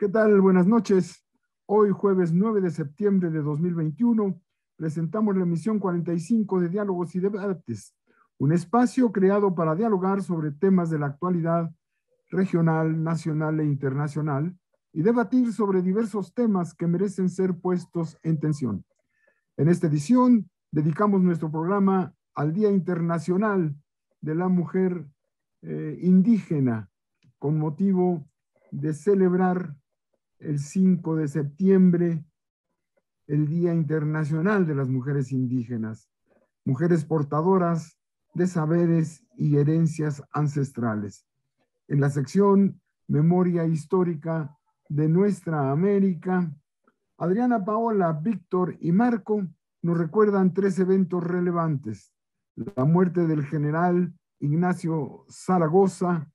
¿Qué tal? Buenas noches. Hoy, jueves 9 de septiembre de 2021, presentamos la emisión 45 de Diálogos y Debates, un espacio creado para dialogar sobre temas de la actualidad regional, nacional e internacional y debatir sobre diversos temas que merecen ser puestos en tensión. En esta edición, dedicamos nuestro programa al Día Internacional de la Mujer Indígena, con motivo de celebrar el 5 de septiembre, el Día Internacional de las Mujeres Indígenas, mujeres portadoras de saberes y herencias ancestrales. En la sección Memoria Histórica de Nuestra América, Adriana, Paola, Víctor y Marco nos recuerdan 3 eventos relevantes: la muerte del general Ignacio Zaragoza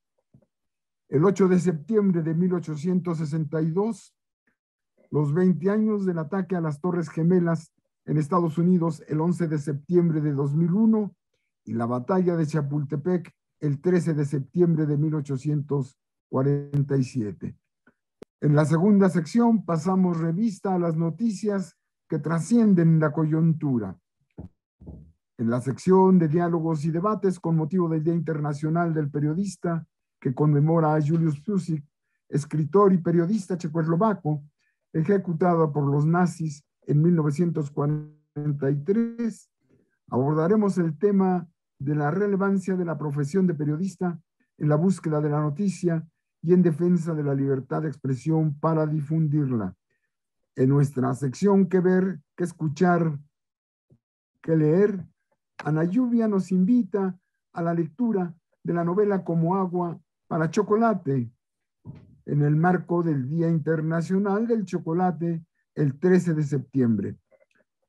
el 8 de septiembre de 1862, los 20 años del ataque a las Torres Gemelas en Estados Unidos el 11 de septiembre de 2001 y la batalla de Chapultepec el 13 de septiembre de 1847. En la segunda sección pasamos revista a las noticias que trascienden la coyuntura. En la sección de diálogos y debates con motivo del Día Internacional del Periodista, que conmemora a Julius Piłsudczyk, escritor y periodista checoslovaco, ejecutado por los nazis en 1943, abordaremos el tema de la relevancia de la profesión de periodista en la búsqueda de la noticia y en defensa de la libertad de expresión para difundirla. En nuestra sección "Qué ver, qué escuchar, qué leer", Ana Lluvia nos invita a la lectura de la novela Como agua para chocolate, en el marco del Día Internacional del Chocolate, el 13 de septiembre.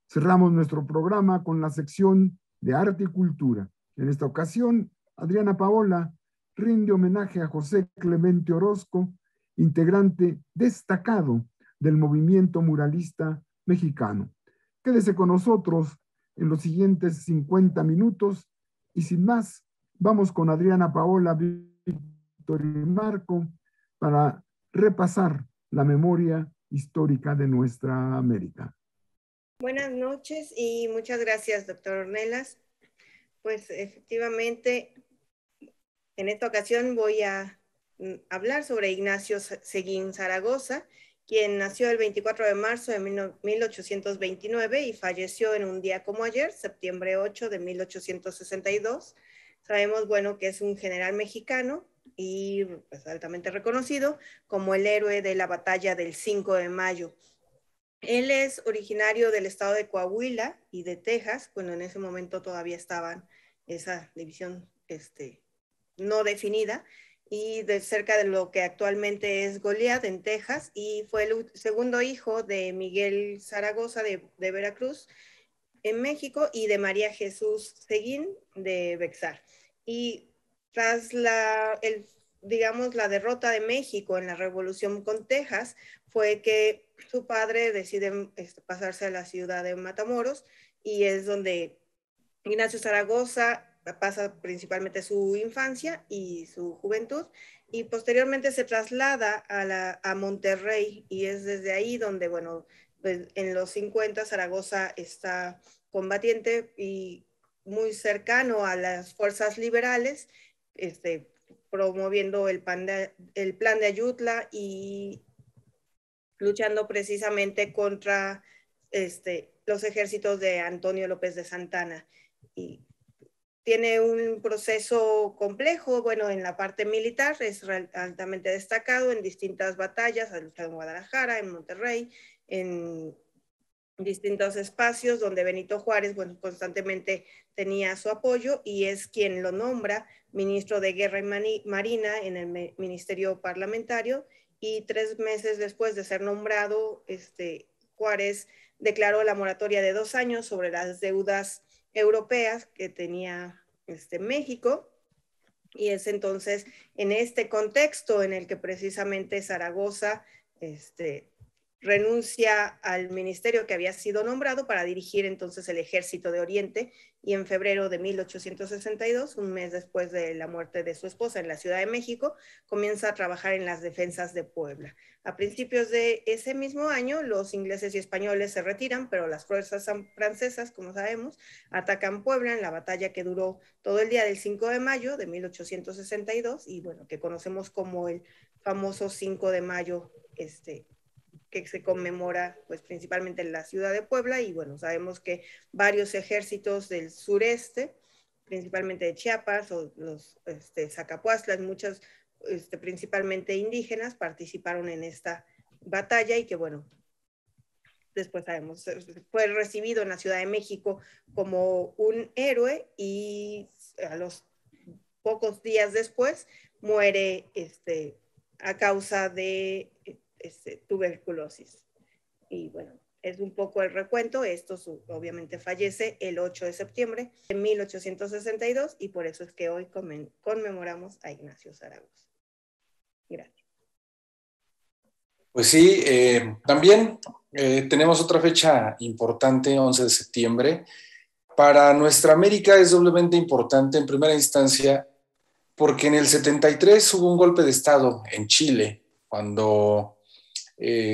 Cerramos nuestro programa con la sección de Arte y Cultura. En esta ocasión, Adriana Paola rinde homenaje a José Clemente Orozco, integrante destacado del movimiento muralista mexicano. Quédese con nosotros en los siguientes 50 minutos y sin más, vamos con Adriana, Paola, Víctor y Marco para repasar la memoria histórica de nuestra América. Buenas noches y muchas gracias, doctor Ornelas. Pues efectivamente, en esta ocasión voy a hablar sobre Ignacio Seguín Zaragoza, quien nació el 24 de marzo de 1829 y falleció en un día como ayer, septiembre 8 de 1862. Sabemos, bueno, que es un general mexicano y pues, altamente reconocido como el héroe de la batalla del 5 de mayo. Él es originario del estado de Coahuila y de Texas. Bueno, en ese momento todavía estaban esa división no definida, y de cerca de lo que actualmente es Goliad en Texas, y fue el segundo hijo de Miguel Zaragoza de Veracruz en México y de María Jesús Seguín de Bexar. Y tras la derrota de México en la Revolución con Texas, fue que su padre decide pasarse a la ciudad de Matamoros, y es donde Ignacio Zaragoza pasa principalmente su infancia y su juventud, y posteriormente se traslada a Monterrey, y es desde ahí donde, bueno, pues en los 50 Zaragoza está combatiente y muy cercano a las fuerzas liberales, promoviendo el plan de Ayutla y luchando precisamente contra los ejércitos de Antonio López de Santana. Y tiene un proceso complejo, bueno, en la parte militar es altamente destacado en distintas batallas, ha luchado en Guadalajara, en Monterrey, en distintos espacios donde Benito Juárez, bueno, constantemente tenía su apoyo, y es quien lo nombra ministro de Guerra y Marina en el ministerio parlamentario, y 3 meses después de ser nombrado, Juárez declaró la moratoria de 2 años sobre las deudas europeas que tenía México, y es entonces en este contexto en el que precisamente Zaragoza renuncia al ministerio que había sido nombrado para dirigir entonces el Ejército de Oriente, y en febrero de 1862, un mes después de la muerte de su esposa en la Ciudad de México, comienza a trabajar en las defensas de Puebla. A principios de ese mismo año, los ingleses y españoles se retiran, pero las fuerzas francesas, como sabemos, atacan Puebla en la batalla que duró todo el día del 5 de mayo de 1862, y bueno, que conocemos como el famoso 5 de mayo, que se conmemora pues principalmente en la ciudad de Puebla. Y bueno, sabemos que varios ejércitos del sureste, principalmente de Chiapas o los Zacapuastlas, muchos principalmente indígenas, participaron en esta batalla, y que bueno, después sabemos, fue recibido en la Ciudad de México como un héroe, y a los pocos días después muere a causa de tuberculosis. Y bueno, es un poco el recuento. Esto obviamente fallece el 8 de septiembre de 1862, y por eso es que hoy conmemoramos a Ignacio Zaragoza. Gracias. Pues sí, también tenemos otra fecha importante, 11 de septiembre. Para nuestra América es doblemente importante en primera instancia porque en el 73 hubo un golpe de Estado en Chile, cuando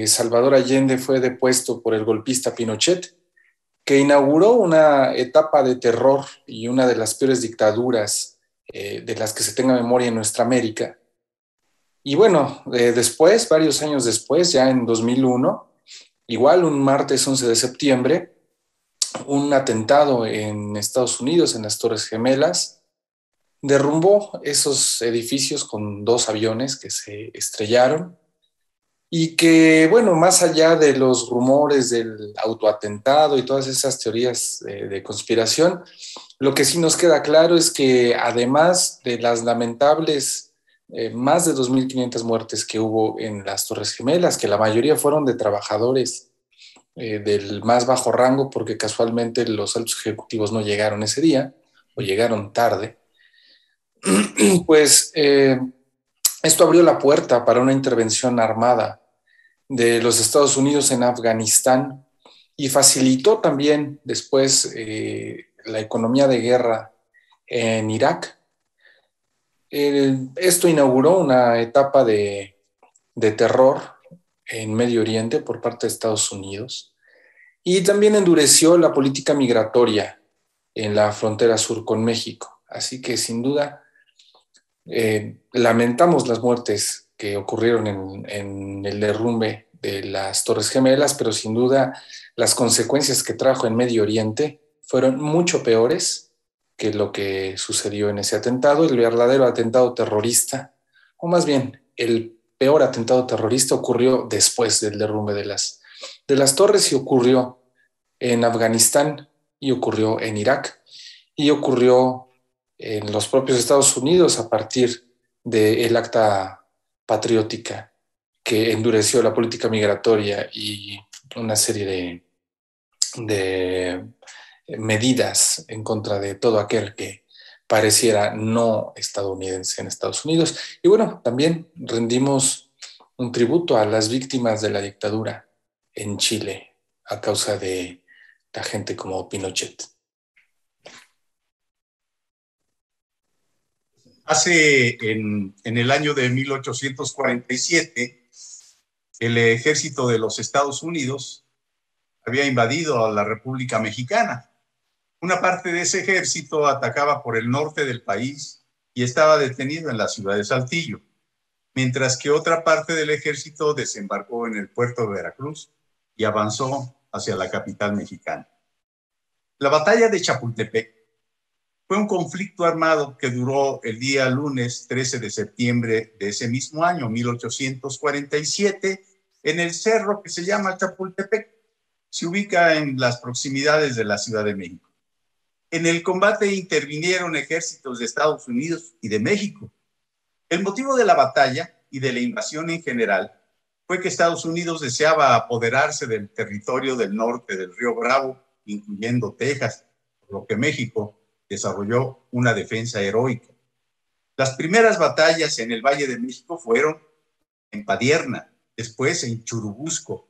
Salvador Allende fue depuesto por el golpista Pinochet, que inauguró una etapa de terror y una de las peores dictaduras de las que se tenga memoria en nuestra América. Y bueno, después, varios años después, ya en 2001, igual un martes 11 de septiembre, un atentado en Estados Unidos, en las Torres Gemelas, derrumbó esos edificios con 2 aviones que se estrellaron, y que, bueno, más allá de los rumores del autoatentado y todas esas teorías de conspiración, lo que sí nos queda claro es que además de las lamentables más de 2.500 muertes que hubo en las Torres Gemelas, que la mayoría fueron de trabajadores del más bajo rango, porque casualmente los altos ejecutivos no llegaron ese día o llegaron tarde, pues esto abrió la puerta para una intervención armada de los Estados Unidos en Afganistán, y facilitó también después la economía de guerra en Irak. Esto inauguró una etapa de terror en Medio Oriente por parte de Estados Unidos, y también endureció la política migratoria en la frontera sur con México. Así que sin duda lamentamos las muertes que ocurrieron en el derrumbe de las Torres Gemelas, pero sin duda las consecuencias que trajo en Medio Oriente fueron mucho peores que lo que sucedió en ese atentado. El verdadero atentado terrorista, o más bien el peor atentado terrorista, ocurrió después del derrumbe de las torres, y ocurrió en Afganistán, y ocurrió en Irak, y ocurrió en los propios Estados Unidos a partir del Acta Patriótica, que endureció la política migratoria y una serie de medidas en contra de todo aquel que pareciera no estadounidense en Estados Unidos. Y bueno, también rendimos un tributo a las víctimas de la dictadura en Chile a causa de la gente como Pinochet. En el año de 1847, el ejército de los Estados Unidos había invadido a la República Mexicana. Una parte de ese ejército atacaba por el norte del país y estaba detenido en la ciudad de Saltillo, mientras que otra parte del ejército desembarcó en el puerto de Veracruz y avanzó hacia la capital mexicana. La batalla de Chapultepec fue un conflicto armado que duró el día lunes 13 de septiembre de ese mismo año, 1847, en el cerro que se llama Chapultepec. Se ubica en las proximidades de la Ciudad de México. En el combate intervinieron ejércitos de Estados Unidos y de México. El motivo de la batalla y de la invasión en general fue que Estados Unidos deseaba apoderarse del territorio del norte del río Bravo, incluyendo Texas, por lo que México desarrolló una defensa heroica. Las primeras batallas en el Valle de México fueron en Padierna, después en Churubusco,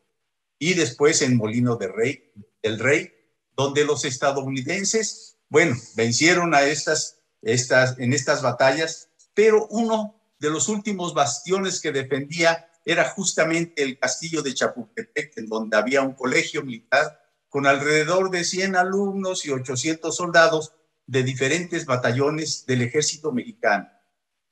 y después en Molino del Rey, donde los estadounidenses, bueno, vencieron a en estas batallas, pero uno de los últimos bastiones que defendía era justamente el castillo de Chapultepec, en donde había un colegio militar con alrededor de 100 alumnos y 800 soldados de diferentes batallones del ejército mexicano.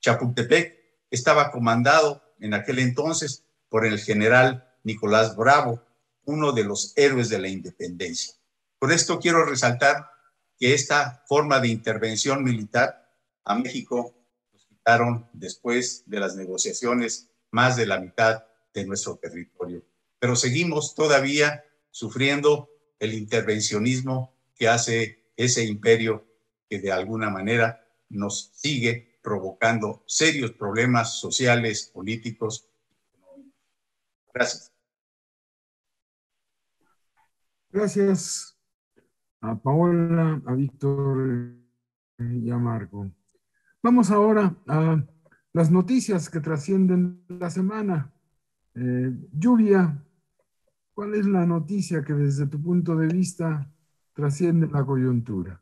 Chapultepec estaba comandado en aquel entonces por el general Nicolás Bravo, uno de los héroes de la independencia. Por esto quiero resaltar que esta forma de intervención militar a México nos quitaron después de las negociaciones más de la mitad de nuestro territorio. Pero seguimos todavía sufriendo el intervencionismo que hace ese imperio que de alguna manera nos sigue provocando serios problemas sociales, políticos. Gracias. Gracias a Paola, a Víctor y a Marco. Vamos ahora a las noticias que trascienden la semana. Lluvia, ¿cuál es la noticia que desde tu punto de vista trasciende la coyuntura?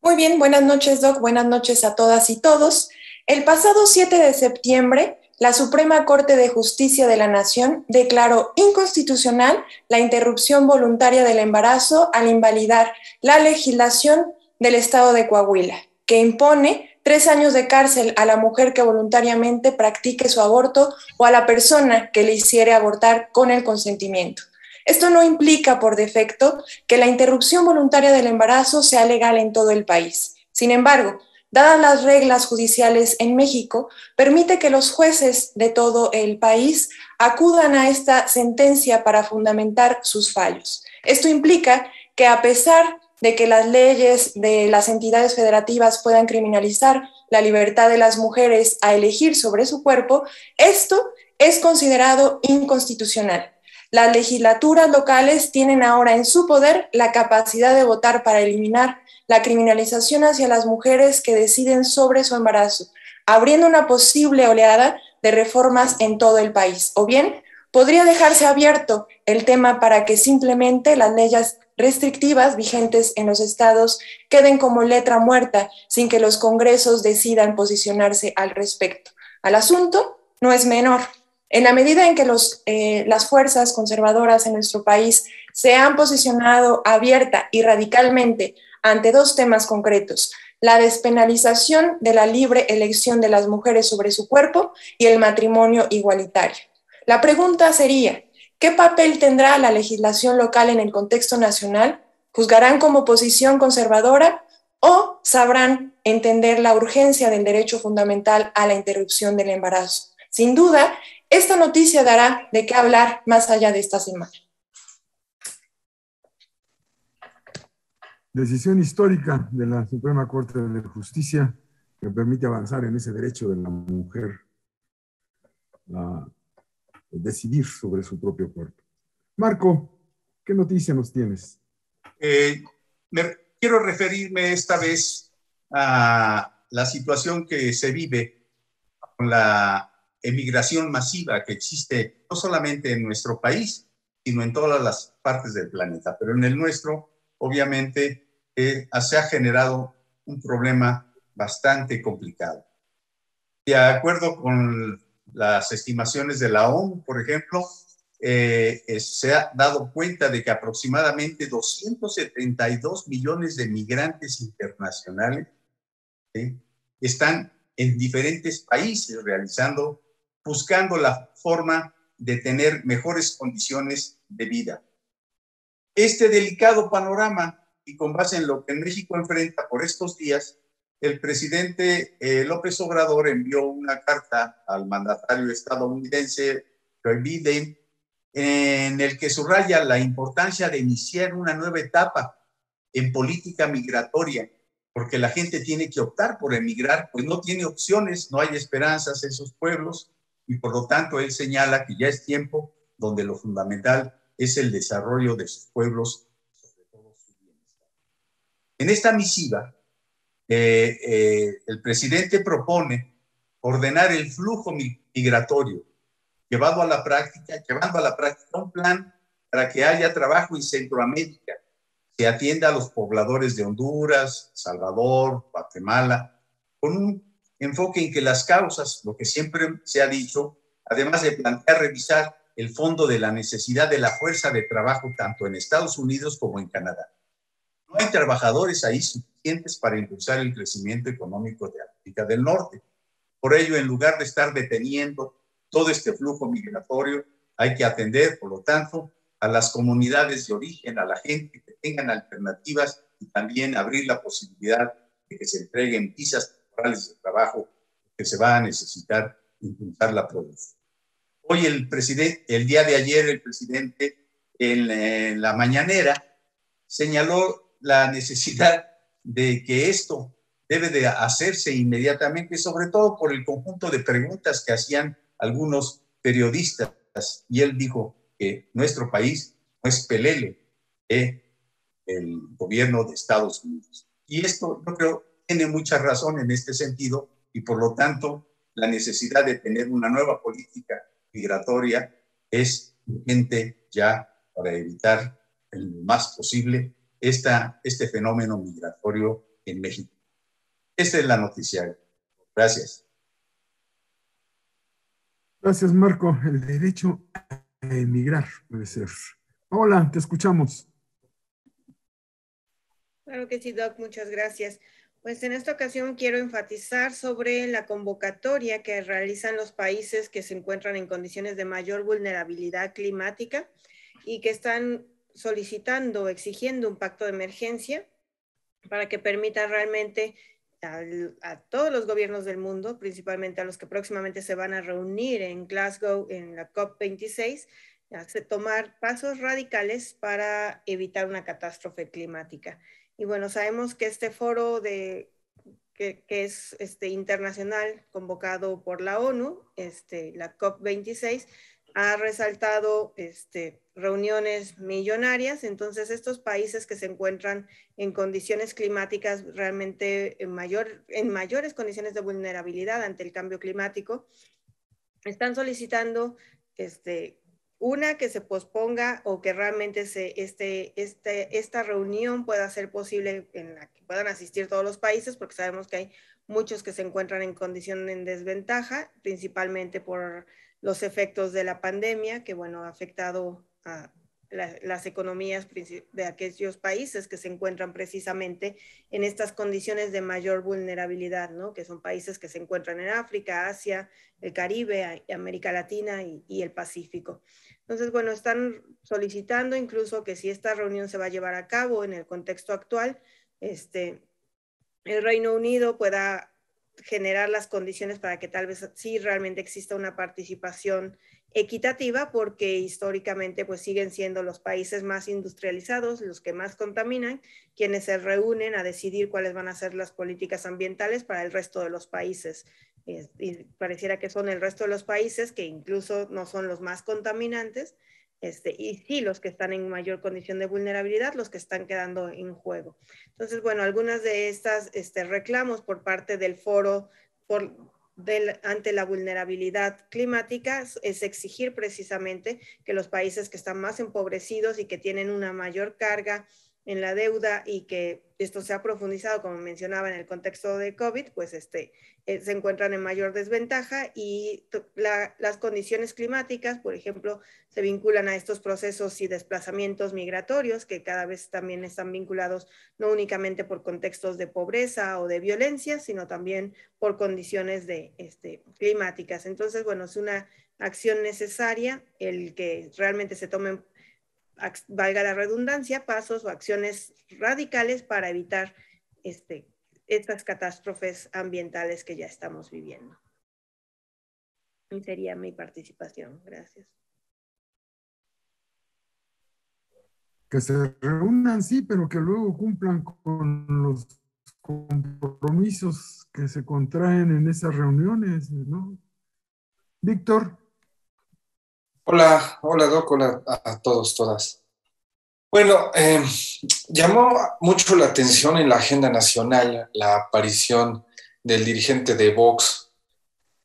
Muy bien, buenas noches, Doc. Buenas noches a todas y todos. El pasado 7 de septiembre, la Suprema Corte de Justicia de la Nación declaró inconstitucional la interrupción voluntaria del embarazo al invalidar la legislación del Estado de Coahuila, que impone 3 años de cárcel a la mujer que voluntariamente practique su aborto o a la persona que le hiciere abortar con el consentimiento. Esto no implica por defecto que la interrupción voluntaria del embarazo sea legal en todo el país. Sin embargo, dadas las reglas judiciales en México, permite que los jueces de todo el país acudan a esta sentencia para fundamentar sus fallos. Esto implica que a pesar de que las leyes de las entidades federativas puedan criminalizar la libertad de las mujeres a elegir sobre su cuerpo, esto es considerado inconstitucional. Las legislaturas locales tienen ahora en su poder la capacidad de votar para eliminar la criminalización hacia las mujeres que deciden sobre su embarazo, abriendo una posible oleada de reformas en todo el país. O bien, podría dejarse abierto el tema para que simplemente las leyes restrictivas vigentes en los estados queden como letra muerta sin que los congresos decidan posicionarse al respecto. Al asunto no es menor. En la medida en que las fuerzas conservadoras en nuestro país se han posicionado abierta y radicalmente ante 2 temas concretos: la despenalización de la libre elección de las mujeres sobre su cuerpo y el matrimonio igualitario. La pregunta sería, ¿qué papel tendrá la legislación local en el contexto nacional? ¿Juzgarán como posición conservadora o sabrán entender la urgencia del derecho fundamental a la interrupción del embarazo? Sin duda, esta noticia dará de qué hablar más allá de esta semana. Decisión histórica de la Suprema Corte de Justicia que permite avanzar en ese derecho de la mujer a decidir sobre su propio cuerpo. Marco, ¿qué noticia nos tienes? Quiero referirme esta vez a la situación que se vive con la emigración masiva que existe no solamente en nuestro país, sino en todas las partes del planeta. Pero en el nuestro, obviamente, se ha generado un problema bastante complicado. De acuerdo con las estimaciones de la ONU, por ejemplo, se ha dado cuenta de que aproximadamente 272 millones de migrantes internacionales están en diferentes países buscando la forma de tener mejores condiciones de vida. Este delicado panorama, y con base en lo que México enfrenta por estos días, el presidente López Obrador envió una carta al mandatario estadounidense Joe Biden, en el que subraya la importancia de iniciar una nueva etapa en política migratoria, porque la gente tiene que optar por emigrar, pues no tiene opciones, no hay esperanzas en sus pueblos, y por lo tanto él señala que ya es tiempo donde lo fundamental es el desarrollo de sus pueblos, sobre todo su bienestar. En esta misiva, el presidente propone ordenar el flujo migratorio llevando a la práctica un plan para que haya trabajo en Centroamérica, que atienda a los pobladores de Honduras, Salvador, Guatemala, con un enfoque en que las causas, lo que siempre se ha dicho, además de plantear revisar el fondo de la necesidad de la fuerza de trabajo tanto en Estados Unidos como en Canadá. No hay trabajadores ahí suficientes para impulsar el crecimiento económico de América del Norte. Por ello, en lugar de estar deteniendo todo este flujo migratorio, hay que atender, por lo tanto, a las comunidades de origen, a la gente que tengan alternativas y también abrir la posibilidad de que se entreguen visas temporales de trabajo que se va a necesitar impulsar la producción. Hoy el día de ayer, el presidente en la mañanera señaló la necesidad de que esto debe de hacerse inmediatamente, sobre todo por el conjunto de preguntas que hacían algunos periodistas. Y él dijo que nuestro país no es pelele el gobierno de Estados Unidos. Y esto yo creo tiene mucha razón en este sentido y por lo tanto la necesidad de tener una nueva política migratoria es urgente ya para evitar el más posible este fenómeno migratorio en México. Esta es la noticia. Gracias. Gracias, Marco. El derecho a emigrar puede ser. Hola, te escuchamos. Claro que sí, Doc, muchas gracias. Pues en esta ocasión quiero enfatizar sobre la convocatoria que realizan los países que se encuentran en condiciones de mayor vulnerabilidad climática y que están solicitando, exigiendo un pacto de emergencia para que permita realmente a todos los gobiernos del mundo, principalmente a los que próximamente se van a reunir en Glasgow en la COP26, tomar pasos radicales para evitar una catástrofe climática. Y bueno, sabemos que este foro que es internacional convocado por la ONU, la COP26, ha resaltado reuniones millonarias. Entonces estos países que se encuentran en condiciones climáticas realmente en mayores condiciones de vulnerabilidad ante el cambio climático, están solicitando una, que se posponga o que realmente esta reunión pueda ser posible en la que puedan asistir todos los países, porque sabemos que hay muchos que se encuentran en condición en desventaja, principalmente por los efectos de la pandemia, que bueno, ha afectado a las economías de aquellos países que se encuentran precisamente en estas condiciones de mayor vulnerabilidad, ¿no? Que son países que se encuentran en África, Asia, el Caribe, América Latina y el Pacífico. Entonces, bueno, están solicitando incluso que si esta reunión se va a llevar a cabo en el contexto actual, el Reino Unido pueda generar las condiciones para que tal vez sí realmente exista una participación equitativa, porque históricamente pues siguen siendo los países más industrializados, los que más contaminan, quienes se reúnen a decidir cuáles van a ser las políticas ambientales para el resto de los países. Y pareciera que son el resto de los países que incluso no son los más contaminantes, y sí los que están en mayor condición de vulnerabilidad, los que están quedando en juego. Entonces, bueno, algunas de estas reclamos por parte del foro ante la vulnerabilidad climática es exigir precisamente que los países que están más empobrecidos y que tienen una mayor carga en la deuda y que esto se ha profundizado, como mencionaba, en el contexto de COVID, pues se encuentran en mayor desventaja, y las condiciones climáticas, por ejemplo, se vinculan a estos procesos y desplazamientos migratorios que cada vez también están vinculados no únicamente por contextos de pobreza o de violencia, sino también por condiciones climáticas. Entonces, bueno, es una acción necesaria el que realmente se tomen, valga la redundancia, pasos o acciones radicales para evitar estas catástrofes ambientales que ya estamos viviendo. Y sería mi participación. Gracias. Que se reúnan, sí, pero que luego cumplan con los compromisos que se contraen en esas reuniones, ¿no? Víctor. Hola, Doc, hola a todos, todas. Bueno, llamó mucho la atención en la agenda nacional la aparición del dirigente de Vox,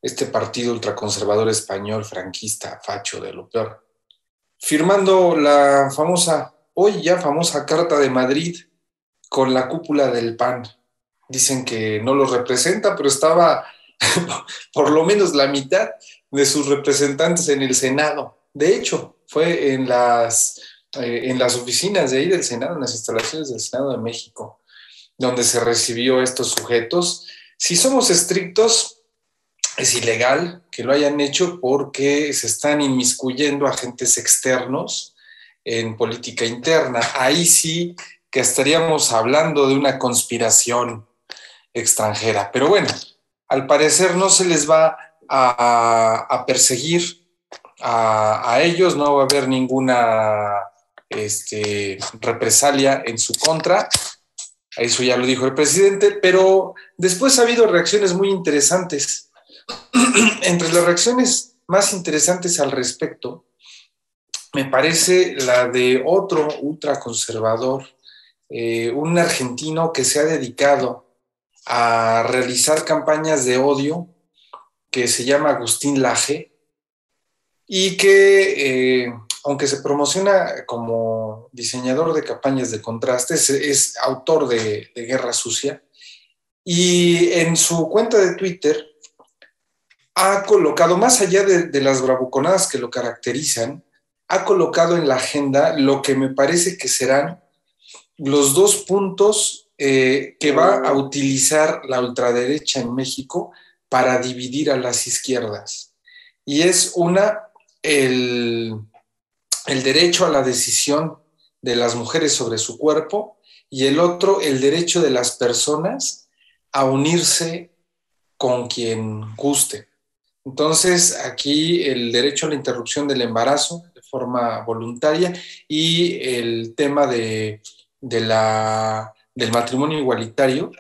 este partido ultraconservador español, franquista, facho, de lo peor, firmando la famosa, hoy ya famosa Carta de Madrid con la cúpula del PAN. Dicen que no los representa, pero estaba por lo menos la mitad de sus representantes en el Senado. De hecho, fue en las oficinas de ahí del Senado, en las instalaciones del Senado de México, donde se recibió a estos sujetos. Si somos estrictos, es ilegal que lo hayan hecho porque se están inmiscuyendo agentes externos en política interna. Ahí sí que estaríamos hablando de una conspiración extranjera. Pero bueno, al parecer no se les va a perseguir a ellos, no va a haber ninguna represalia en su contra. Eso ya lo dijo el presidente, pero después ha habido reacciones muy interesantes. Entre las reacciones más interesantes al respecto, me parece la de otro ultraconservador, un argentino que se ha dedicado a realizar campañas de odio, que se llama Agustín Laje, y que, aunque se promociona como diseñador de campañas de contrastes, es autor de Guerra Sucia, y en su cuenta de Twitter ha colocado, más allá de las bravuconadas que lo caracterizan, ha colocado en la agenda lo que me parece que serán los dos puntos que va a utilizar la ultraderecha en México para dividir a las izquierdas. Y es una, el derecho a la decisión de las mujeres sobre su cuerpo, y el otro, el derecho de las personas a unirse con quien guste. Entonces, aquí el derecho a la interrupción del embarazo de forma voluntaria y el tema del matrimonio igualitario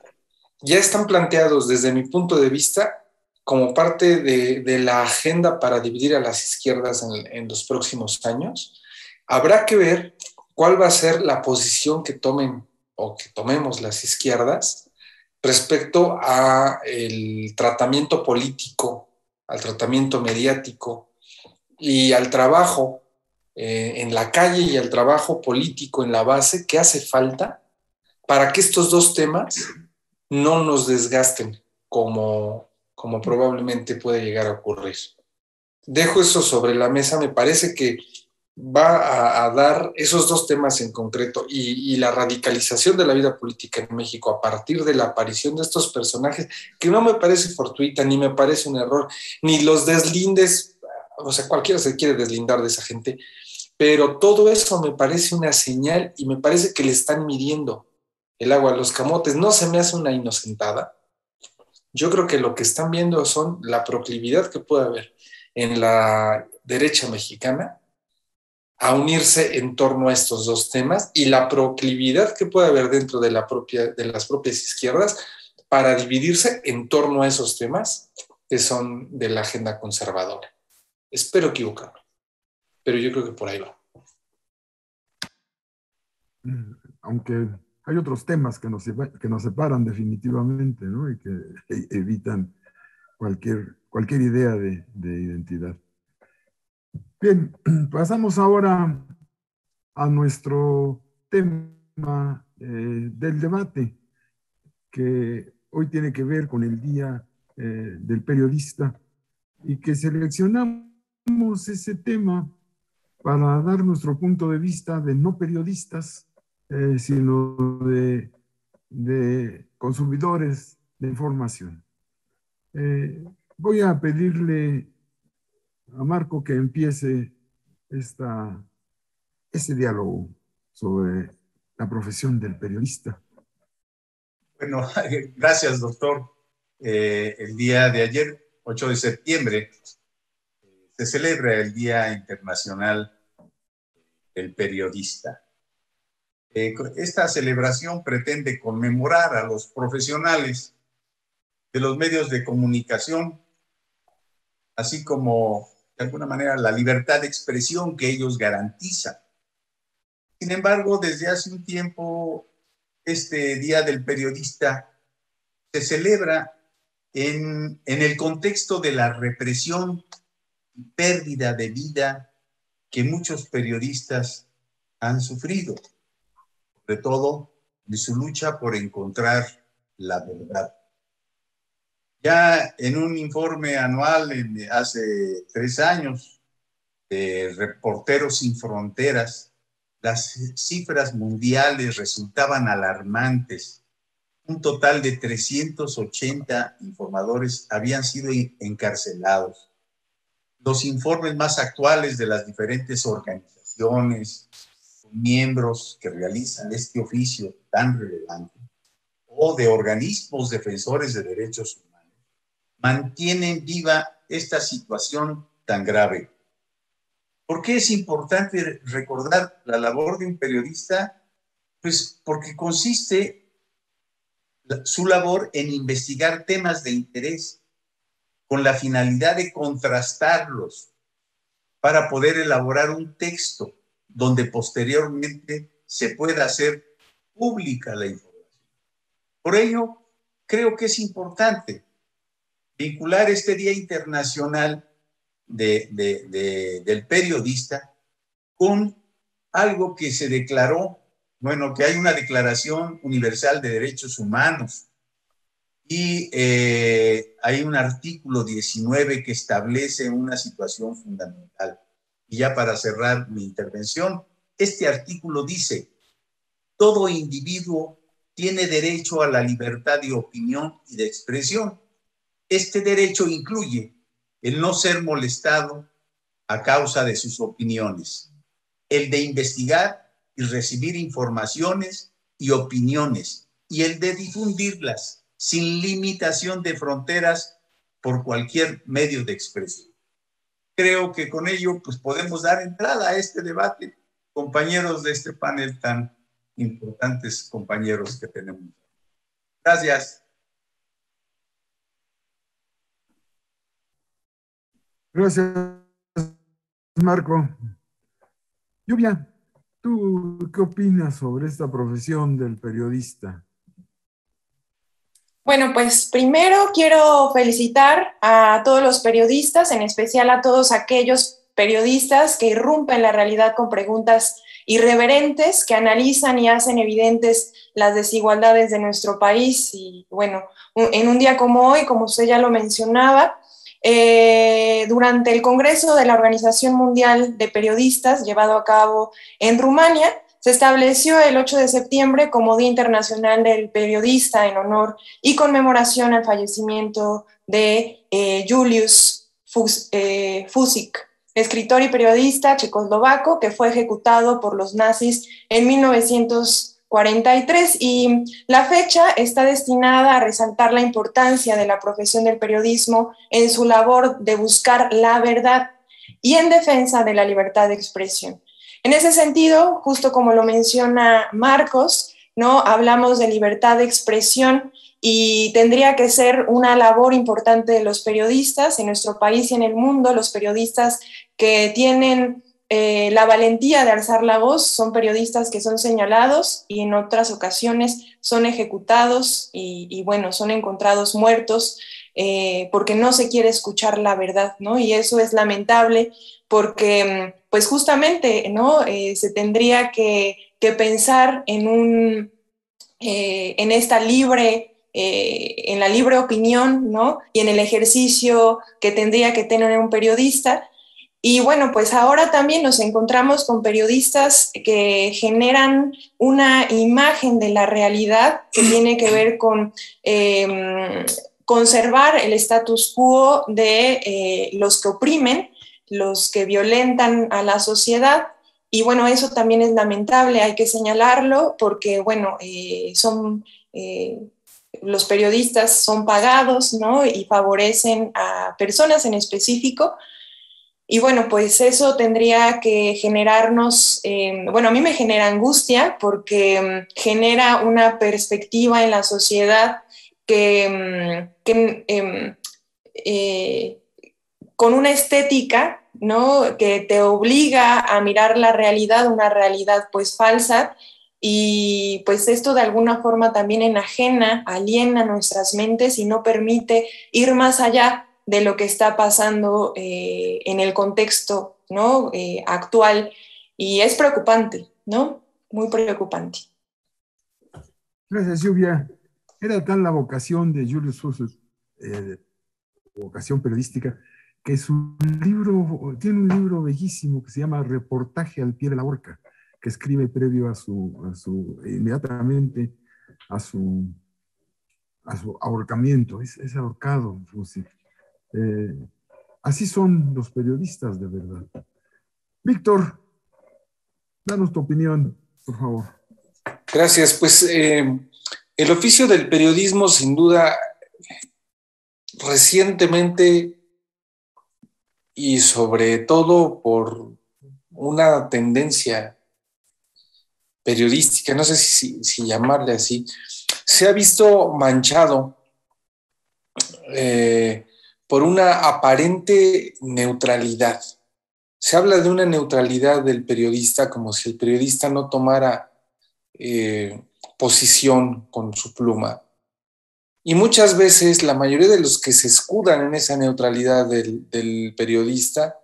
ya están planteados desde mi punto de vista como parte de la agenda para dividir a las izquierdas en los próximos años. Habrá que ver cuál va a ser la posición que tomen o que tomemos las izquierdas respecto al tratamiento político, al tratamiento mediático y al trabajo en la calle y al trabajo político en la base que hace falta para que estos dos temas no nos desgasten como probablemente puede llegar a ocurrir. Dejo eso sobre la mesa, me parece que va a dar esos dos temas en concreto y la radicalización de la vida política en México a partir de la aparición de estos personajes, que no me parece fortuita, ni me parece un error, ni los deslindes, o sea, cualquiera se quiere deslindar de esa gente, pero todo eso me parece una señal y me parece que le están midiendo el agua a los camotes. No se me hace una inocentada. Yo creo que lo que están viendo son la proclividad que puede haber en la derecha mexicana a unirse en torno a estos dos temas y la proclividad que puede haber dentro de las propias izquierdas para dividirse en torno a esos temas que son de la agenda conservadora. Espero equivocarme, pero yo creo que por ahí va. Aunque hay otros temas que nos separan definitivamente, ¿no? Y que evitan cualquier idea de identidad. Bien, pasamos ahora a nuestro tema del debate, que hoy tiene que ver con el Día del Periodista, y que seleccionamos ese tema para dar nuestro punto de vista de no periodistas, sino de consumidores de información. Voy a pedirle a Marco que empiece ese diálogo sobre la profesión del periodista. Bueno, gracias, doctor. El día de ayer, 8 de septiembre, se celebra el Día Internacional del Periodista. Esta celebración pretende conmemorar a los profesionales de los medios de comunicación, así como, de alguna manera, la libertad de expresión que ellos garantizan. Sin embargo, desde hace un tiempo, este Día del Periodista se celebra en el contexto de la represión y pérdida de vida que muchos periodistas han sufrido, sobre todo en su lucha por encontrar la verdad. Ya en un informe anual hace 3 años de Reporteros Sin Fronteras, las cifras mundiales resultaban alarmantes. Un total de 380 informadores habían sido encarcelados. Los informes más actuales de las diferentes organizaciones, miembros que realizan este oficio tan relevante, o de organismos defensores de derechos humanos, mantienen viva esta situación tan grave. ¿Por qué es importante recordar la labor de un periodista? Pues porque consiste su labor en investigar temas de interés con la finalidad de contrastarlos para poder elaborar un texto donde posteriormente se pueda hacer pública la información. Por ello, creo que es importante vincular este Día Internacional del Periodista con algo que se declaró, bueno, que hay una Declaración Universal de Derechos Humanos y hay un artículo 19 que establece una situación fundamental. Y ya para cerrar mi intervención, este artículo dice: todo individuo tiene derecho a la libertad de opinión y de expresión. Este derecho incluye el no ser molestado a causa de sus opiniones, el de investigar y recibir informaciones y opiniones, y el de difundirlas sin limitación de fronteras por cualquier medio de expresión. Creo que con ello pues, podemos dar entrada a este debate, compañeros de este panel tan importantes, compañeros que tenemos. Gracias. Gracias, Marco. Lluvia, ¿tú qué opinas sobre esta profesión del periodista? Bueno, pues primero quiero felicitar a todos los periodistas, en especial a todos aquellos periodistas que irrumpen la realidad con preguntas irreverentes, que analizan y hacen evidentes las desigualdades de nuestro país. Y bueno, en un día como hoy, como usted ya lo mencionaba, durante el Congreso de la Organización Mundial de Periodistas, llevado a cabo en Rumania, se estableció el 8 de septiembre como Día Internacional del Periodista en honor y conmemoración al fallecimiento de Julius Fusik, escritor y periodista checoslovaco que fue ejecutado por los nazis en 1943, y la fecha está destinada a resaltar la importancia de la profesión del periodismo en su labor de buscar la verdad y en defensa de la libertad de expresión. En ese sentido, justo como lo menciona Marcos, ¿no? Hablamos de libertad de expresión y tendría que ser una labor importante de los periodistas en nuestro país y en el mundo. Los periodistas que tienen la valentía de alzar la voz son periodistas que son señalados y en otras ocasiones son ejecutados y bueno, son encontrados muertos porque no se quiere escuchar la verdad, ¿no? Y eso es lamentable porque pues justamente, ¿no? Se tendría que pensar en esta libre, en la libre opinión, ¿no? Y en el ejercicio que tendría que tener un periodista. Y bueno, pues ahora también nos encontramos con periodistas que generan una imagen de la realidad que tiene que ver con conservar el status quo de los que oprimen, los que violentan a la sociedad. Y bueno, eso también es lamentable, hay que señalarlo, porque bueno, los periodistas son pagados, ¿no? Y favorecen a personas en específico. Y bueno, pues eso tendría que generarnos, bueno, a mí me genera angustia porque genera una perspectiva en la sociedad con una estética, ¿no? Que te obliga a mirar la realidad, una realidad pues falsa, y pues esto de alguna forma también aliena nuestras mentes y no permite ir más allá de lo que está pasando en el contexto, ¿no? Actual, y es preocupante, ¿no? Muy preocupante. Gracias, Lluvia. Era tal la vocación de Julius Fussell, vocación periodística, que tiene un libro bellísimo que se llama Reportaje al pie de la horca, que escribe previo inmediatamente a su ahorcamiento. Es ahorcado, Fussell. Así son los periodistas de verdad. Víctor, danos tu opinión, por favor. Gracias. Pues el oficio del periodismo, sin duda, recientemente y sobre todo por una tendencia periodística, no sé si llamarle así, se ha visto manchado por una aparente neutralidad. Se habla de una neutralidad del periodista como si el periodista no tomara posición con su pluma. Y muchas veces la mayoría de los que se escudan en esa neutralidad del periodista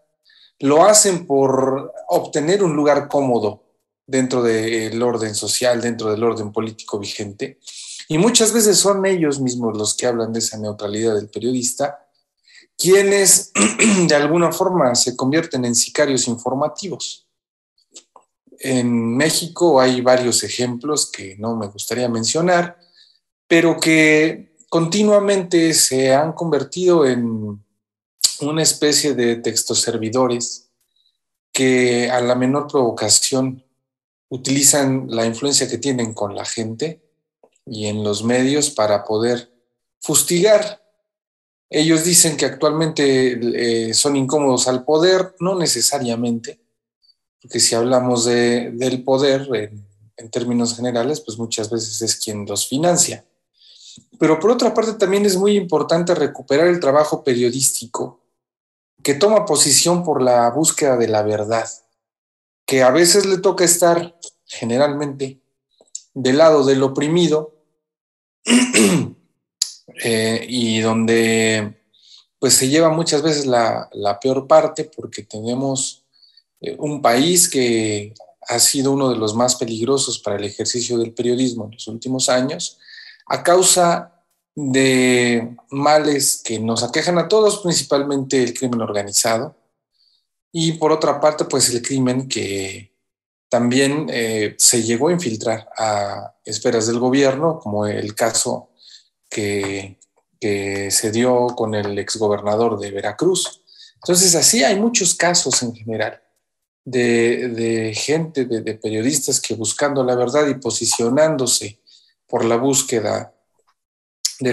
lo hacen por obtener un lugar cómodo dentro del orden social, dentro del orden político vigente. Y muchas veces son ellos mismos los que hablan de esa neutralidad del periodista, quienes de alguna forma se convierten en sicarios informativos. En México hay varios ejemplos que no me gustaría mencionar, pero que continuamente se han convertido en una especie de textoservidores que a la menor provocación utilizan la influencia que tienen con la gente y en los medios para poder fustigar. Ellos dicen que actualmente son incómodos al poder, no necesariamente, porque si hablamos del poder en términos generales, pues muchas veces es quien los financia. Pero por otra parte también es muy importante recuperar el trabajo periodístico que toma posición por la búsqueda de la verdad, que a veces le toca estar generalmente del lado del oprimido y donde pues se lleva muchas veces la peor parte, porque tenemos un país que ha sido uno de los más peligrosos para el ejercicio del periodismo en los últimos años, a causa de males que nos aquejan a todos, principalmente el crimen organizado, y por otra parte, pues el crimen que también se llegó a infiltrar a esferas del gobierno, como el caso que se dio con el exgobernador de Veracruz. Entonces, así hay muchos casos en general de gente, de periodistas que buscando la verdad y posicionándose por la búsqueda de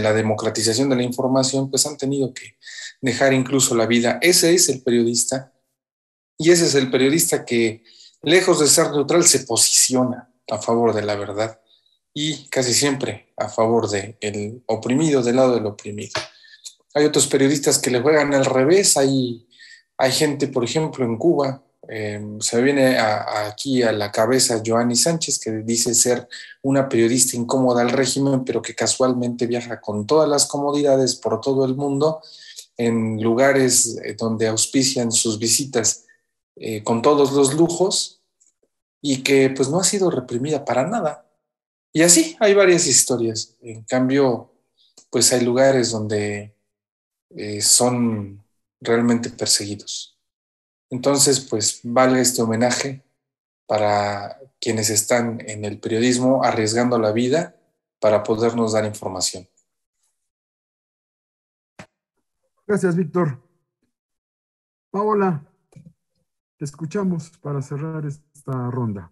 la democratización de la información, pues han tenido que dejar incluso la vida. Ese es el periodista, y ese es el periodista que, lejos de ser neutral, se posiciona a favor de la verdad y casi siempre a favor del oprimido, del lado del oprimido. Hay otros periodistas que le juegan al revés. Hay gente, por ejemplo, en Cuba, se me viene aquí a la cabeza Joanny Sánchez, que dice ser una periodista incómoda al régimen, pero que casualmente viaja con todas las comodidades por todo el mundo, en lugares donde auspician sus visitas con todos los lujos, y que pues no ha sido reprimida para nada. Y así hay varias historias. En cambio, pues hay lugares donde son realmente perseguidos. Entonces, pues vale este homenaje para quienes están en el periodismo arriesgando la vida para podernos dar información. Gracias, Víctor. Paola, te escuchamos para cerrar esta ronda.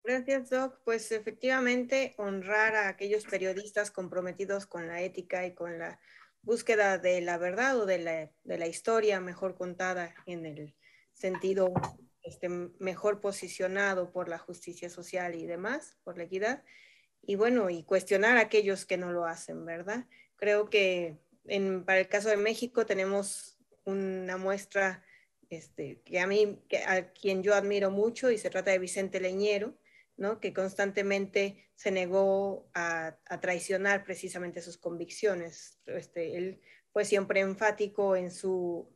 Gracias, Doc. Pues efectivamente honrar a aquellos periodistas comprometidos con la ética y con la búsqueda de la verdad o de la historia mejor contada, en el sentido mejor posicionado por la justicia social y demás, por la equidad, y bueno, y cuestionar a aquellos que no lo hacen, ¿verdad? Creo que para el caso de México tenemos una muestra a quien yo admiro mucho, y se trata de Vicente Leñero, ¿no? Que constantemente se negó a traicionar precisamente sus convicciones. Él fue siempre enfático en su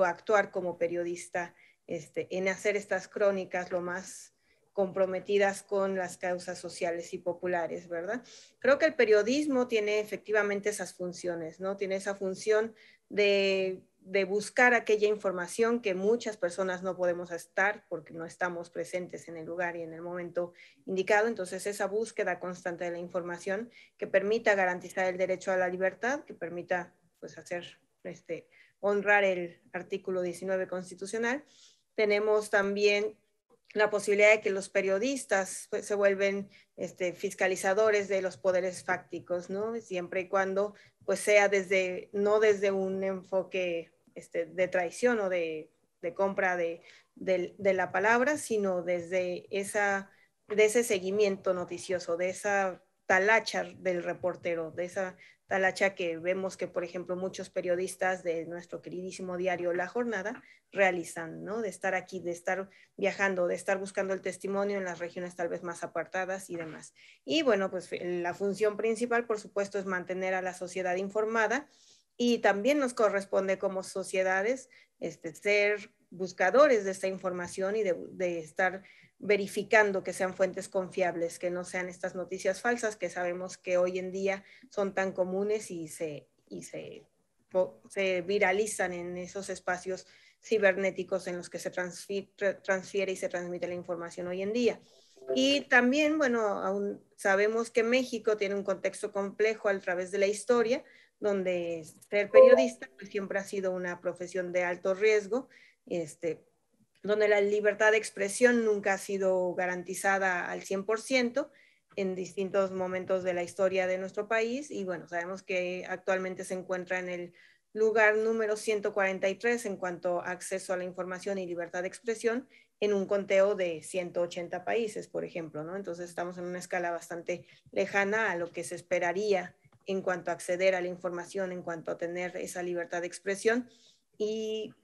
actuar como periodista, en hacer estas crónicas lo más comprometidas con las causas sociales y populares, ¿verdad? Creo que el periodismo tiene efectivamente esas funciones, ¿no? Tiene esa función de buscar aquella información que muchas personas no podemos estar porque no estamos presentes en el lugar y en el momento indicado. Entonces, esa búsqueda constante de la información que permita garantizar el derecho a la libertad, que permita, pues, honrar el artículo 19 constitucional. Tenemos también la posibilidad de que los periodistas, pues, se vuelven fiscalizadores de los poderes fácticos, ¿no? Siempre y cuando, pues, sea no desde un enfoque de traición o de compra de la palabra, sino desde ese seguimiento noticioso, de esa talacha del reportero, de esa talacha que vemos que, por ejemplo, muchos periodistas de nuestro queridísimo diario La Jornada realizan, ¿no? De estar aquí, de estar viajando, de estar buscando el testimonio en las regiones tal vez más apartadas y demás. Y bueno, pues la función principal, por supuesto, es mantener a la sociedad informada, y también nos corresponde como sociedades ser buscadores de esta información y de estar verificando que sean fuentes confiables, que no sean estas noticias falsas que sabemos que hoy en día son tan comunes y se viralizan en esos espacios cibernéticos en los que se transfiere y se transmite la información hoy en día. Y también, bueno, aún sabemos que México tiene un contexto complejo a través de la historia, donde ser periodista pues siempre ha sido una profesión de alto riesgo, donde la libertad de expresión nunca ha sido garantizada al 100% en distintos momentos de la historia de nuestro país. Y bueno, sabemos que actualmente se encuentra en el lugar número 143 en cuanto a acceso a la información y libertad de expresión, en un conteo de 180 países, por ejemplo, ¿no? Entonces estamos en una escala bastante lejana a lo que se esperaría en cuanto a acceder a la información, en cuanto a tener esa libertad de expresión y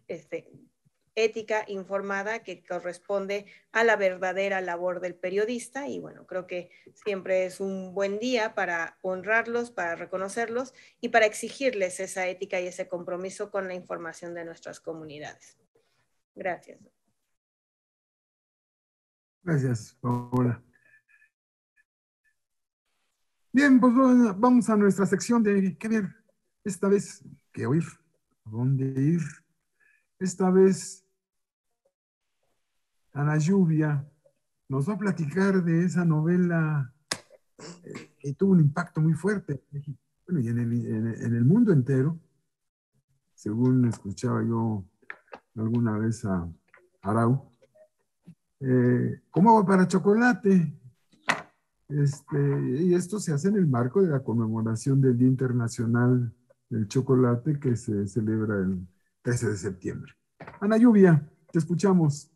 ética informada que corresponde a la verdadera labor del periodista. Y bueno, creo que siempre es un buen día para honrarlos, para reconocerlos y para exigirles esa ética y ese compromiso con la información de nuestras comunidades. Gracias. Gracias, Paola. Bien, pues vamos a nuestra sección de qué ver. Esta vez, qué oír, a dónde ir. Esta vez, Ana Lluvia nos va a platicar de esa novela que tuvo un impacto muy fuerte en México, bueno, y en el mundo entero, según escuchaba yo alguna vez a Arau. Como agua para chocolate. Y esto se hace en el marco de la conmemoración del Día Internacional del Chocolate, que se celebra el 13 de septiembre. Ana Lluvia, te escuchamos.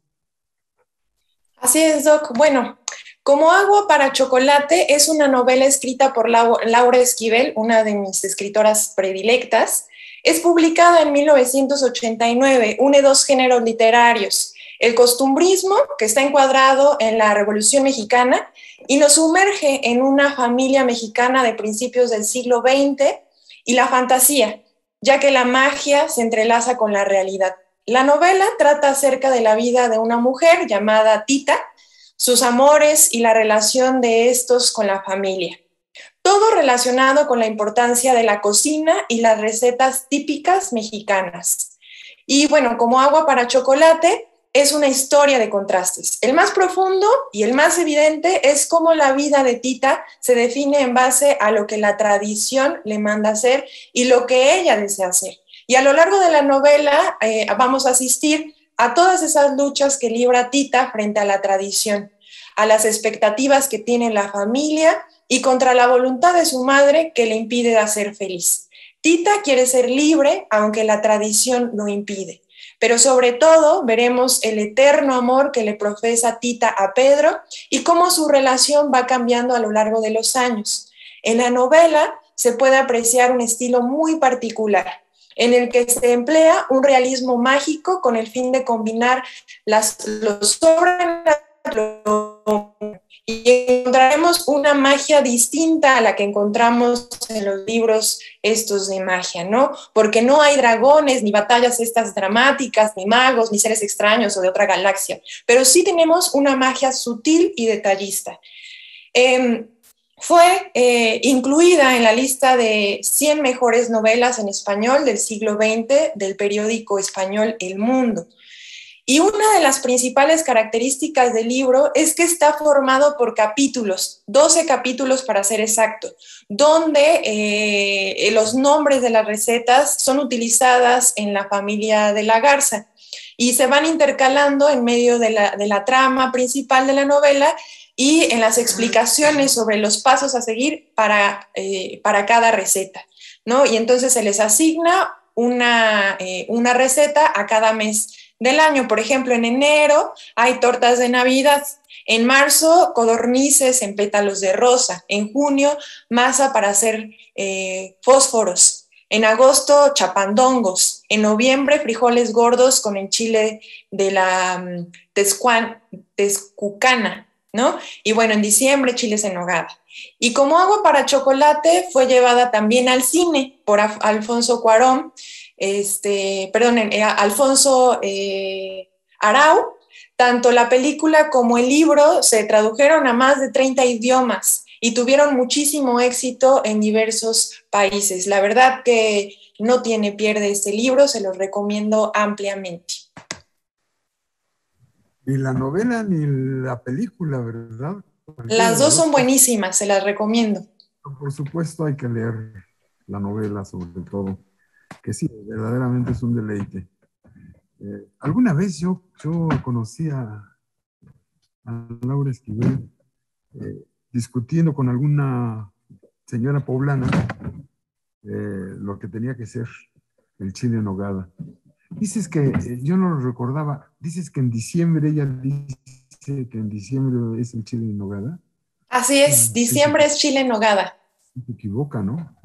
Así es, Doc. Bueno, Como agua para chocolate es una novela escrita por Laura Esquivel, una de mis escritoras predilectas. Es publicada en 1989, une dos géneros literarios, el costumbrismo, que está encuadrado en la Revolución Mexicana, y nos sumerge en una familia mexicana de principios del siglo XX, y la fantasía, ya que la magia se entrelaza con la realidad. La novela trata acerca de la vida de una mujer llamada Tita, sus amores y la relación de estos con la familia. Todo relacionado con la importancia de la cocina y las recetas típicas mexicanas. Y bueno, como agua para chocolate, es una historia de contrastes. El más profundo y el más evidente es cómo la vida de Tita se define en base a lo que la tradición le manda hacer y lo que ella desea hacer. Y a lo largo de la novela vamos a asistir a todas esas luchas que libra Tita frente a la tradición, a las expectativas que tiene la familia y contra la voluntad de su madre que le impide hacer feliz. Tita quiere ser libre, aunque la tradición lo impide. Pero sobre todo veremos el eterno amor que le profesa Tita a Pedro y cómo su relación va cambiando a lo largo de los años. En la novela se puede apreciar un estilo muy particular, en el que se emplea un realismo mágico con el fin de combinar lo sobrenatural y encontraremos una magia distinta a la que encontramos en los libros estos de magia, ¿no? Porque no hay dragones, ni batallas estas dramáticas, ni magos, ni seres extraños o de otra galaxia, pero sí tenemos una magia sutil y detallista. Fue incluida en la lista de 100 mejores novelas en español del siglo XX del periódico español El Mundo. Y una de las principales características del libro es que está formado por capítulos, 12 capítulos para ser exacto, donde los nombres de las recetas son utilizadas en la familia de la Garza y se van intercalando en medio de la trama principal de la novela y en las explicaciones sobre los pasos a seguir para cada receta, ¿no? Y entonces se les asigna una receta a cada mes del año. Por ejemplo, en enero hay tortas de Navidad, en marzo codornices en pétalos de rosa, en junio masa para hacer fósforos, en agosto chapandongos, en noviembre frijoles gordos con enchile de la tezcucana, ¿no? Y bueno, en diciembre chiles en nogada. Y como agua para chocolate fue llevada también al cine por Alfonso Cuarón, Alfonso Arau. Tanto la película como el libro se tradujeron a más de 30 idiomas y tuvieron muchísimo éxito en diversos países. La verdad que no tiene pierde este libro, se los recomiendo ampliamente. Ni la novela ni la película, ¿verdad? Las dos son buenísimas, se las recomiendo. Por supuesto hay que leer la novela sobre todo, que sí, verdaderamente es un deleite. Alguna vez yo conocí a Laura Esquivel discutiendo con alguna señora poblana lo que tenía que ser el chile en nogada. Dices que, yo no lo recordaba, dices que en diciembre, ella dice que en diciembre es el chile en nogada. Así es, diciembre es chile en nogada. Se equivoca, ¿no?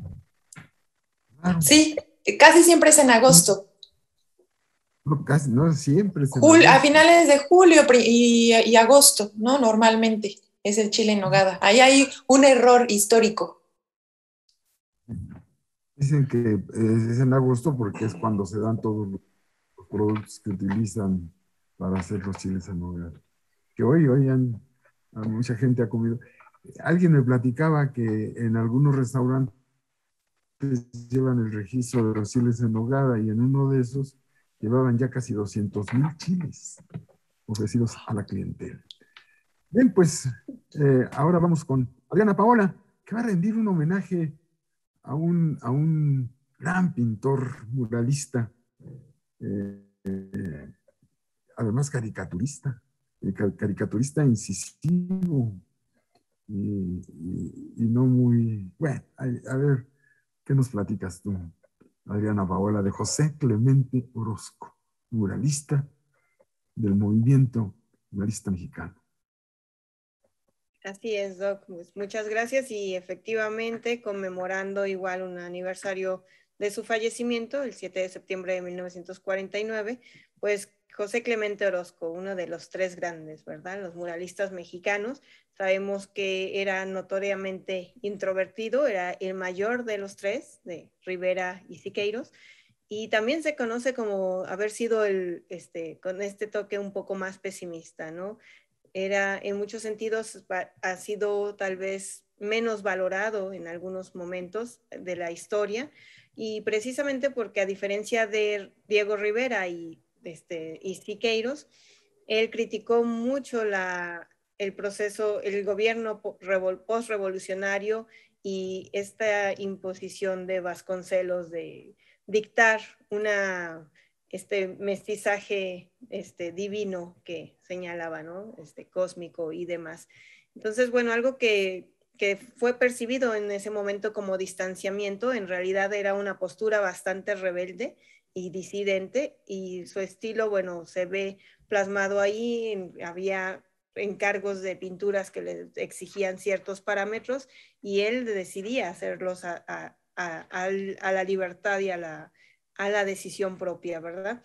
Claro. Sí, casi siempre es en agosto. No, casi, no siempre. A finales de julio y agosto, ¿no? Normalmente es el chile en nogada. Ahí hay un error histórico. Dicen que es en agosto porque es cuando se dan todos los productos que utilizan para hacer los chiles en nogada. Que hoy mucha gente ha comido. Alguien me platicaba que en algunos restaurantes llevan el registro de los chiles en nogada y en uno de esos llevaban ya casi 200,000 chiles ofrecidos a la clientela. Bien, pues ahora vamos con Adriana Paola, que va a rendir un homenaje a un gran pintor muralista, además caricaturista incisivo y no muy... Bueno, a ver, ¿qué nos platicas tú, Adriana Paola, de José Clemente Orozco, muralista del movimiento muralista mexicano? Así es, Doc. Pues muchas gracias y efectivamente conmemorando igual un aniversario de su fallecimiento, el 7 de septiembre de 1949, pues José Clemente Orozco, uno de los tres grandes, ¿verdad? Los muralistas mexicanos. Sabemos que era notoriamente introvertido, era el mayor de los tres, de Rivera y Siqueiros, y también se conoce como haber sido con este toque un poco más pesimista, ¿no? Era, en muchos sentidos, ha sido tal vez menos valorado en algunos momentos de la historia, y precisamente porque a diferencia de Diego Rivera y Siqueiros, él criticó mucho el proceso, el gobierno post-revolucionario y esta imposición de Vasconcelos de dictar mestizaje divino que señalaba, ¿no? Cósmico y demás. Entonces, bueno, algo que fue percibido en ese momento como distanciamiento, en realidad era una postura bastante rebelde y disidente, y su estilo, bueno, se ve plasmado ahí. Había encargos de pinturas que le exigían ciertos parámetros y él decidía hacerlos a la libertad y a la decisión propia, ¿verdad?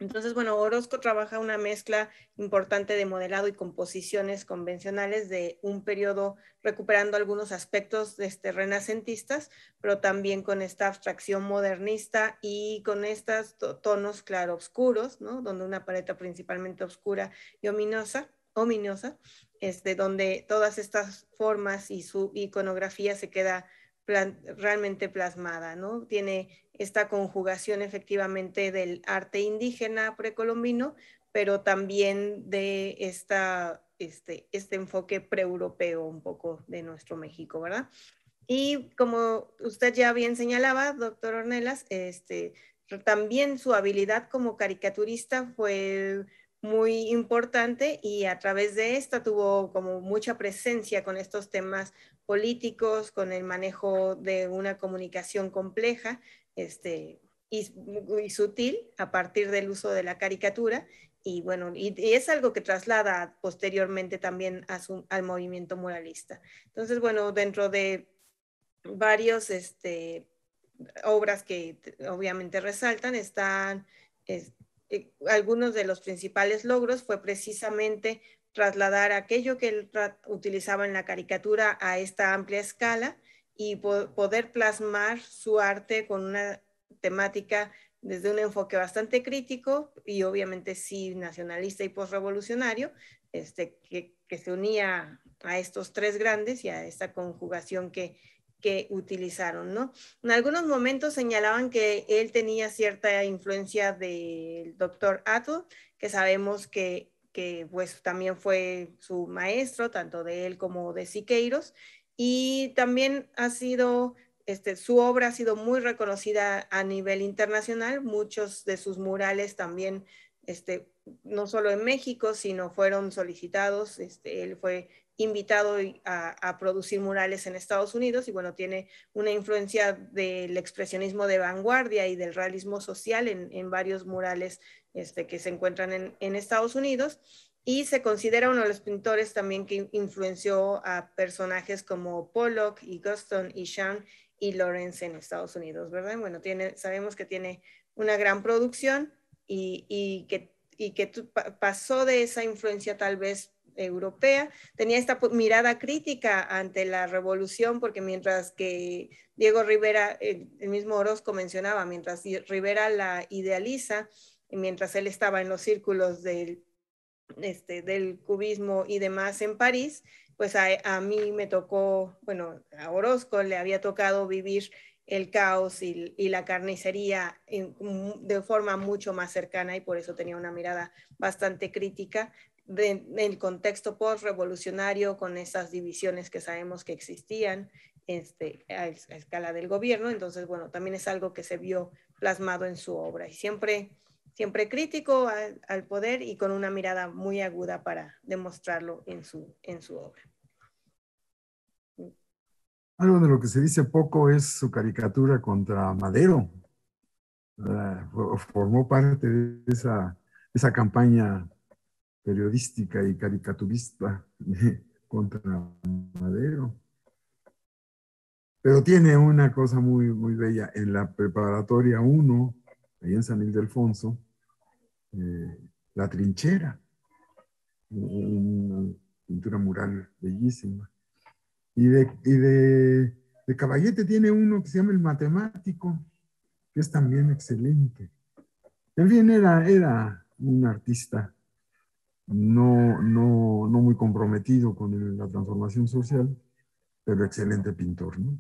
Entonces, bueno, Orozco trabaja una mezcla importante de modelado y composiciones convencionales de un periodo, recuperando algunos aspectos renacentistas, pero también con esta abstracción modernista y con estos tonos claroscuros, ¿no? Donde una paleta principalmente oscura y ominosa, donde todas estas formas y su iconografía se queda realmente plasmada, ¿no? Tiene esta conjugación efectivamente del arte indígena precolombino, pero también de este enfoque preeuropeo un poco de nuestro México, ¿verdad? Y como usted ya bien señalaba, doctor Ornelas, también su habilidad como caricaturista fue muy importante y a través de esta tuvo como mucha presencia con estos temas políticos, con el manejo de una comunicación compleja y sutil a partir del uso de la caricatura. Y bueno, y es algo que traslada posteriormente también al movimiento muralista. Entonces, bueno, dentro de varios obras que obviamente resaltan, están algunos de los principales logros fue precisamente trasladar aquello que él utilizaba en la caricatura a esta amplia escala y poder plasmar su arte con una temática desde un enfoque bastante crítico y obviamente sí nacionalista y postrevolucionario, que se unía a estos tres grandes y a esta conjugación que utilizaron, ¿no? En algunos momentos señalaban que él tenía cierta influencia del doctor Atl, que sabemos que pues también fue su maestro, tanto de él como de Siqueiros, y también ha sido, su obra ha sido muy reconocida a nivel internacional. Muchos de sus murales también, no solo en México, sino fueron solicitados, él fue invitado a producir murales en Estados Unidos y bueno, tiene una influencia del expresionismo de vanguardia y del realismo social en varios murales que se encuentran en Estados Unidos, y se considera uno de los pintores también que influenció a personajes como Pollock y Guston y Shang y Lawrence en Estados Unidos, ¿verdad? Bueno, sabemos que tiene una gran producción y que pasó de esa influencia tal vez europea, tenía esta mirada crítica ante la revolución, porque mientras que Diego Rivera, el mismo Orozco mencionaba, mientras Rivera la idealiza, mientras él estaba en los círculos del cubismo y demás en París, pues a mí me tocó, bueno, a Orozco le había tocado vivir el caos y la carnicería de forma mucho más cercana, y por eso tenía una mirada bastante crítica del contexto post-revolucionario, con esas divisiones que sabemos que existían a escala del gobierno. Entonces, bueno, también es algo que se vio plasmado en su obra, y siempre crítico al poder y con una mirada muy aguda para demostrarlo en su obra. Algo de lo que se dice poco es su caricatura contra Madero. Formó parte de esa campaña periodística y caricaturista contra Madero. Pero tiene una cosa muy, muy bella. En la preparatoria 1, ahí en San Ildefonso, La Trinchera, una pintura mural bellísima. Y de Caballete tiene uno que se llama El Matemático, que es también excelente. En fin, era un artista no muy comprometido con la transformación social, pero excelente pintor, ¿no?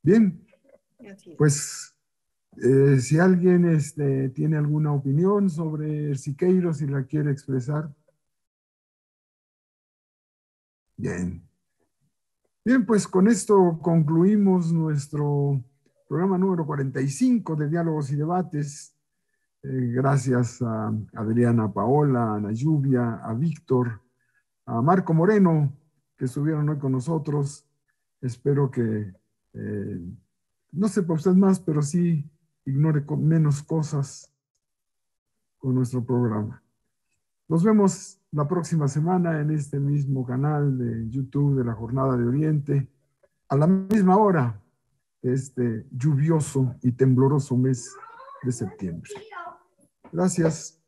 Bien, pues si alguien tiene alguna opinión sobre Siqueiros, si la quiere expresar. Bien. Bien, pues con esto concluimos nuestro programa número 45 de Diálogos y Debates. Gracias a Adriana Paola, a Ana Lluvia, a Víctor, a Marco Moreno, que estuvieron hoy con nosotros. Espero que, no sé por usted más, pero sí ignore menos cosas con nuestro programa. Nos vemos la próxima semana en este mismo canal de YouTube de la Jornada de Oriente, a la misma hora de este lluvioso y tembloroso mes de septiembre. Gracias.